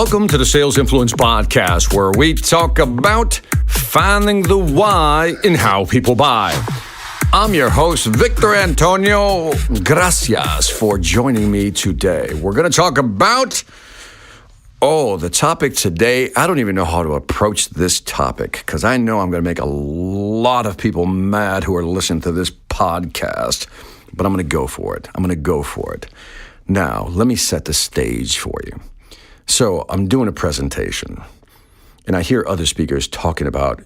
Welcome to the Sales Influence Podcast, where we talk about finding the why in how people buy. I'm your host, Victor Antonio. Gracias for joining me today. We're going to talk about, the topic today. I don't even know how to approach this topic because I know I'm going to make a lot of people mad who are listening to this podcast, but I'm going to go for it. Now, let me set the stage for you. So I'm doing a presentation, and I hear other speakers talking about,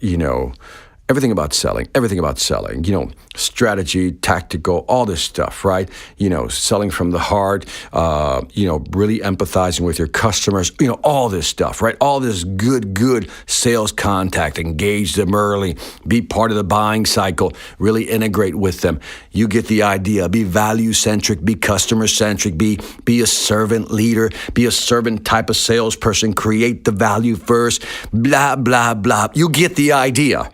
everything about selling, strategy, tactical, all this stuff, right? Selling from the heart, really empathizing with your customers, all this stuff, right? All this good sales contact, engage them early, be part of the buying cycle, really integrate with them. You get the idea. Be value-centric, be customer-centric, be a servant leader, be a servant type of salesperson, create the value first, blah, blah, blah. You get the idea.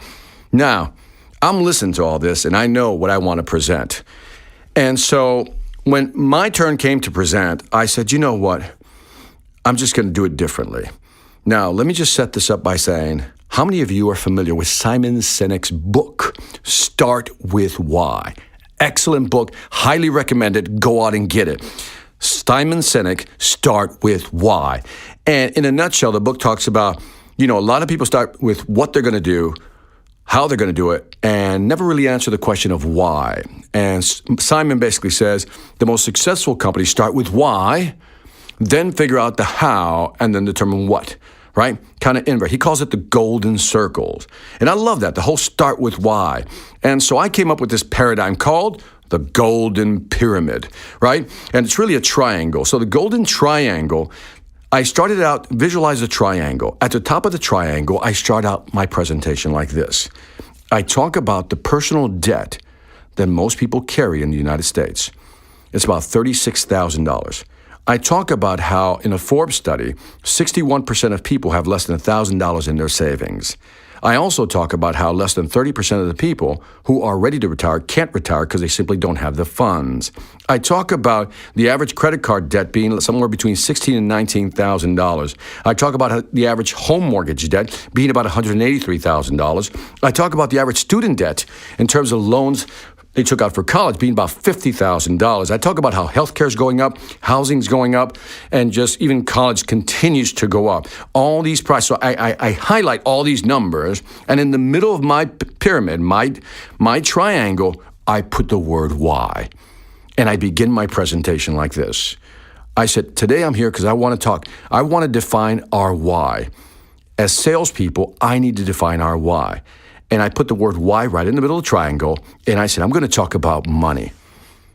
Now, I'm listening to all this, and I know what I want to present. And so when my turn came to present, I said, you know what? I'm just going to do it differently. Now, let me just set this up by saying, how many of you are familiar with Simon Sinek's book, Start With Why? Excellent book, highly recommended. Go out and get it. Simon Sinek, Start With Why. And in a nutshell, the book talks about, a lot of people start with what they're going to do, how they're going to do it, and never really answer the question of why. And Simon basically says the most successful companies start with why, then figure out the how, and then determine what, right? Kind of invert. He calls it the golden circles. And I love that, the whole start with why. And so I came up with this paradigm called the golden pyramid, right? And it's really a triangle. So the golden triangle, I started out, visualize a triangle. At the top of the triangle, I start out my presentation like this. I talk about the personal debt that most people carry in the United States. It's about $36,000. I talk about how in a Forbes study, 61% of people have less than $1,000 in their savings. I also talk about how less than 30% of the people who are ready to retire can't retire because they simply don't have the funds. I talk about the average credit card debt being somewhere between $16,000 and $19,000. I talk about the average home mortgage debt being about $183,000. I talk about the average student debt in terms of loans they took out for college being about $50,000. I talk about how healthcare is going up, housing's going up, and just even college continues to go up. All these prices. So I highlight all these numbers, and in the middle of my pyramid, my triangle, I put the word why. And I begin my presentation like this. I said, today I'm here because I want to talk. I want to define our why. As salespeople, I need to define our why. And I put the word why right in the middle of the triangle, and I said, I'm going to talk about money.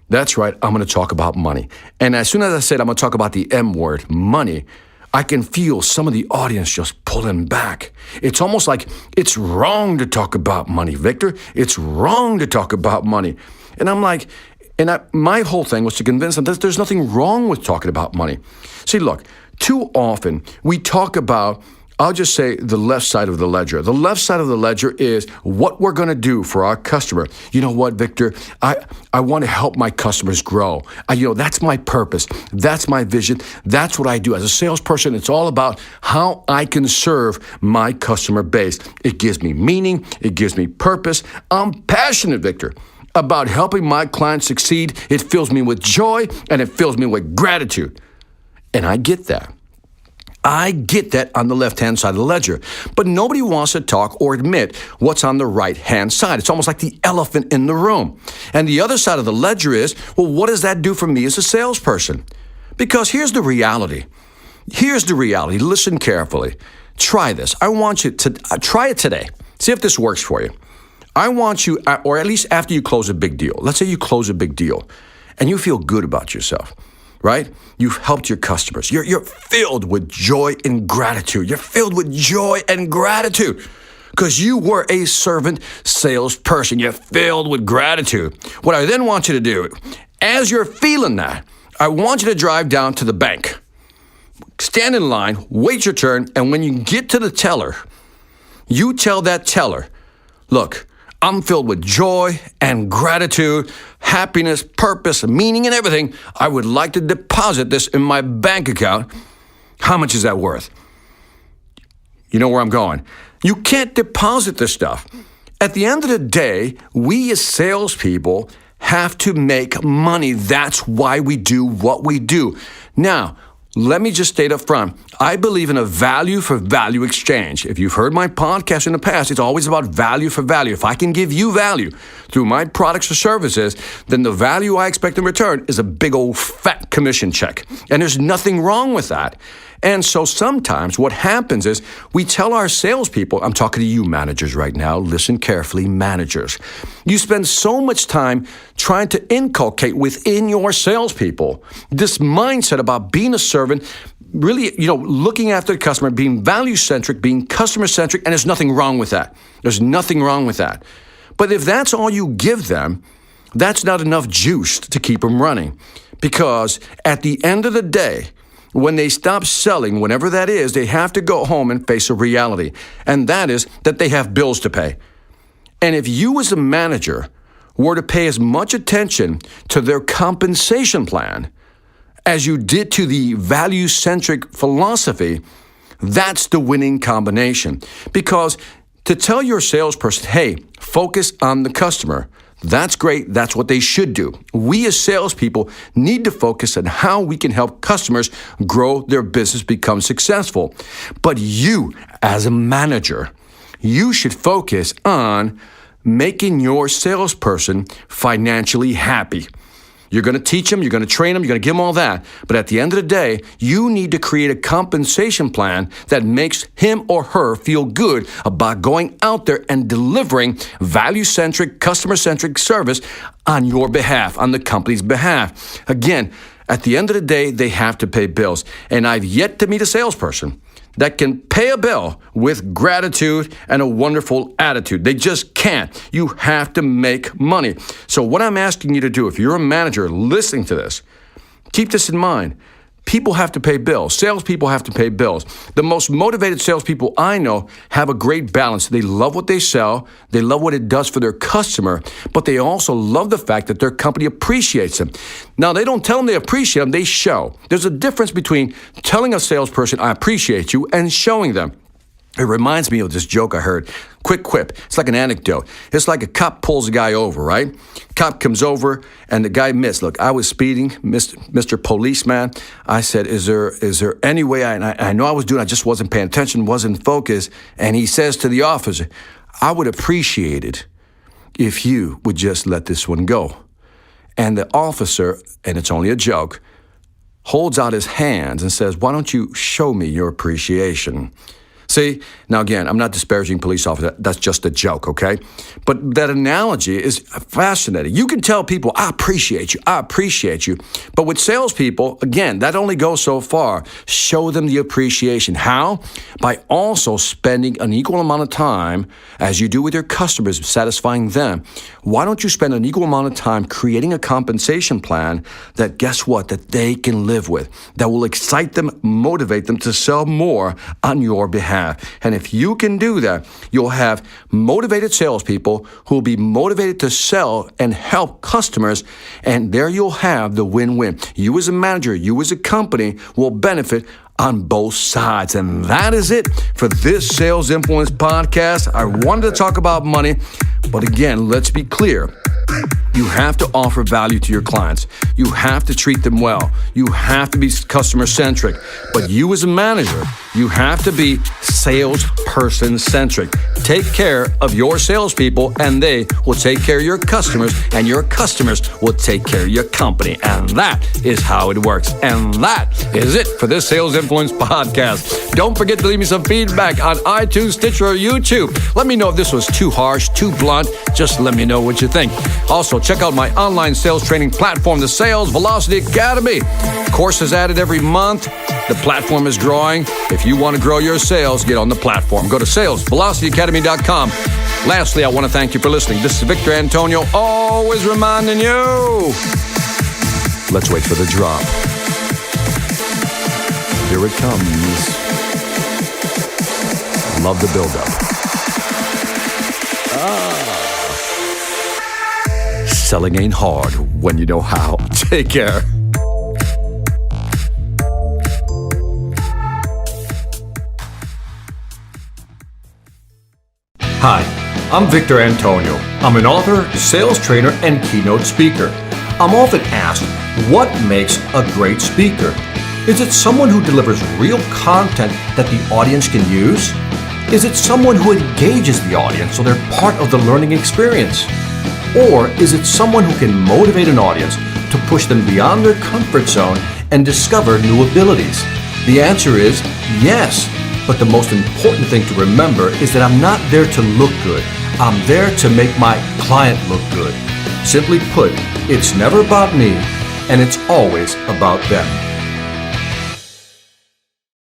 That's right, I'm going to talk about money. And as soon as I said I'm going to talk about the M word, money, I can feel some of the audience just pulling back. It's almost like it's wrong to talk about money, Victor. It's wrong to talk about money. And I'm like, my whole thing was to convince them that there's nothing wrong with talking about money. See, look, too often we talk about, I'll just say the left side of the ledger. The left side of the ledger is what we're going to do for our customer. You know what, Victor? I want to help my customers grow. That's my purpose. That's my vision. That's what I do. As a salesperson, it's all about how I can serve my customer base. It gives me meaning. It gives me purpose. I'm passionate, Victor, about helping my clients succeed. It fills me with joy, and it fills me with gratitude. And I get that. I get that on the left-hand side of the ledger, but nobody wants to talk or admit what's on the right-hand side. It's almost like the elephant in the room. And the other side of the ledger is, well, what does that do for me as a salesperson? Because here's the reality. Listen carefully. Try this. I want you to try it today. See if this works for you. I want you, or at least after you close a big deal. Let's say you close a big deal and you feel good about yourself. Right? You've helped your customers. You're filled with joy and gratitude. You're filled with joy and gratitude because you were a servant salesperson. You're filled with gratitude. What I then want you to do, as you're feeling that, I want you to drive down to the bank. Stand in line, wait your turn, and when you get to the teller, you tell that teller, look, I'm filled with joy and gratitude, happiness, purpose, meaning, and everything. I would like to deposit this in my bank account. How much is that worth? You know where I'm going. You can't deposit this stuff. At the end of the day, we as salespeople have to make money. That's why we do what we do. Now, let me just state up front, I believe in a value for value exchange. If you've heard my podcast in the past, it's always about value for value. If I can give you value through my products or services, then the value I expect in return is a big old fat commission check. And there's nothing wrong with that. And so sometimes what happens is we tell our salespeople, I'm talking to you managers right now, listen carefully, managers. You spend so much time trying to inculcate within your salespeople this mindset about being a servant, really, looking after the customer, being value-centric, being customer-centric, and there's nothing wrong with that. There's nothing wrong with that. But if that's all you give them, that's not enough juice to keep them running. Because at the end of the day, when they stop selling, whenever that is, they have to go home and face a reality. And that is that they have bills to pay. And if you as a manager were to pay as much attention to their compensation plan as you did to the value-centric philosophy, that's the winning combination. Because to tell your salesperson, hey, focus on the customer, that's great. That's what they should do. We as salespeople need to focus on how we can help customers grow their business, become successful. But you, as a manager, you should focus on making your salesperson financially happy. You're going to teach them, you're going to train them, you're going to give them all that. But at the end of the day, you need to create a compensation plan that makes him or her feel good about going out there and delivering value-centric, customer-centric service on your behalf, on the company's behalf. Again, at the end of the day, they have to pay bills. And I've yet to meet a salesperson that can pay a bill with gratitude and a wonderful attitude. They just can't. You have to make money. So what I'm asking you to do, if you're a manager listening to this, keep this in mind. People have to pay bills. Salespeople have to pay bills. The most motivated salespeople I know have a great balance. They love what they sell. They love what it does for their customer, but they also love the fact that their company appreciates them. Now, they don't tell them they appreciate them. They show. There's a difference between telling a salesperson, I appreciate you, and showing them. It reminds me of this joke I heard. Quick quip. It's like an anecdote. It's like a cop pulls a guy over, right? Cop comes over and the guy missed. Look, I was speeding, Mr. Policeman. I said, is there any way, I know I was doing, I just wasn't paying attention, wasn't focused. And he says to the officer, I would appreciate it if you would just let this one go. And the officer, and it's only a joke, holds out his hands and says, why don't you show me your appreciation? See, now again, I'm not disparaging police officers. That's just a joke, okay? But that analogy is fascinating. You can tell people, I appreciate you. But with salespeople, again, that only goes so far. Show them the appreciation. How? By also spending an equal amount of time, as you do with your customers, satisfying them. Why don't you spend an equal amount of time creating a compensation plan that, guess what, that they can live with, that will excite them, motivate them to sell more on your behalf. And if you can do that, you'll have motivated salespeople who will be motivated to sell and help customers. And there you'll have the win-win. You as a manager, you as a company will benefit on both sides. And that is it for this Sales Influence podcast. I wanted to talk about money, but again, let's be clear. You have to offer value to your clients. You have to treat them well. You have to be customer-centric. But you as a manager, you have to be salesperson-centric. Take care of your salespeople, and they will take care of your customers, and your customers will take care of your company. And that is how it works. And that is it for this Sales Influence podcast. Don't forget to leave me some feedback on iTunes, Stitcher, or YouTube. Let me know if this was too harsh, too blunt. Just let me know what you think. Also, check out my online sales training platform, the Sales Velocity Academy. Courses added every month. The platform is growing. If you want to grow your sales, get on the platform. Go to salesvelocityacademy.com. Lastly, I want to thank you for listening. This is Victor Antonio, always reminding you. Let's wait for the drop. Here it comes. Love the build-up. Selling ain't hard when you know how. Take care. Hi, I'm Victor Antonio. I'm an author, sales trainer, and keynote speaker. I'm often asked, what makes a great speaker? Is it someone who delivers real content that the audience can use? Is it someone who engages the audience so they're part of the learning experience? Or is it someone who can motivate an audience to push them beyond their comfort zone and discover new abilities? The answer is yes. But the most important thing to remember is that I'm not there to look good. I'm there to make my client look good. Simply put, it's never about me, and it's always about them.